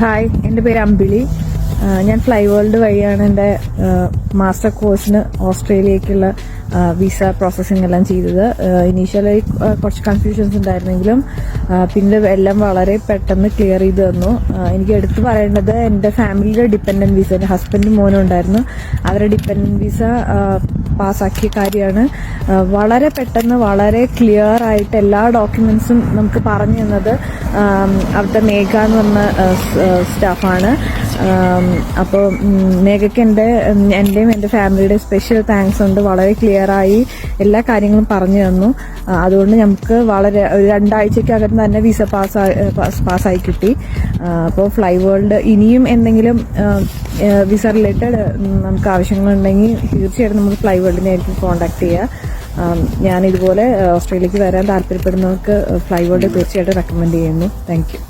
Hi, എൻ്റെ പേര് അമ്പിളി. ഞാൻ ഫ്ലൈ വേൾഡ് വഴിയാണ് എൻ്റെ മാസ്റ്റർ കോഴ്സിന് ഓസ്ട്രേലിയക്കുള്ള വിസ പ്രോസസ്സിംഗ് എല്ലാം ചെയ്തത്. ഇനീഷ്യലി കുറച്ച് കൺഫ്യൂഷൻസ് ഉണ്ടായിരുന്നെങ്കിലും പിന്നെ എല്ലാം വളരെ പെട്ടെന്ന് ക്ലിയർ ചെയ്ത് തന്നു. എനിക്ക് എടുത്തു പറയേണ്ടത് എൻ്റെ ഫാമിലിയുടെ ഡിപ്പെൻഡൻറ്റ് വിസ, എൻ്റെ ഹസ്ബൻഡും മോനും ഉണ്ടായിരുന്നു, അവരുടെ ഡിപ്പെൻഡൻറ്റ് വിസ പാസ്സാക്കിയ കാര്യമാണ്. വളരെ പെട്ടെന്ന് വളരെ ക്ലിയർ ആയിട്ട് എല്ലാ ഡോക്യുമെന്റ്സും നമുക്ക് പറഞ്ഞു തന്നത് അവിടുത്തെ മേഘ എന്ന് പറഞ്ഞ സ്റ്റാഫാണ്. അപ്പോൾ മേഘയ്ക്ക് എൻ്റെയും എൻ്റെ ഫാമിലിയുടെ സ്പെഷ്യൽ താങ്ക്സ് ഉണ്ട്. വളരെ ക്ലിയറായി എല്ലാ കാര്യങ്ങളും പറഞ്ഞു തന്നു. അതുകൊണ്ട് നമുക്ക് വളരെ 2 ആഴ്ചക്കകം തന്നെ വിസ പാസ്സായി കിട്ടി. അപ്പോൾ ഫ്ലൈ വേൾഡ് ഇനിയും എന്തെങ്കിലും വിസ റിലേറ്റഡ് നമുക്ക് ആവശ്യങ്ങളുണ്ടെങ്കിൽ തീർച്ചയായിട്ടും നമുക്ക് ഫ്ലൈ വേൾഡിനെ ആയിരിക്കും കോൺടാക്ട് ചെയ്യുക. ഞാൻ ഇതുപോലെ ഓസ്ട്രേലിയക്ക് വരാൻ താല്പര്യപ്പെടുന്നവർക്ക് ഫ്ലൈ വേൾഡ് തീർച്ചയായിട്ടും റെക്കമെൻഡ് ചെയ്യുന്നു. Thank you.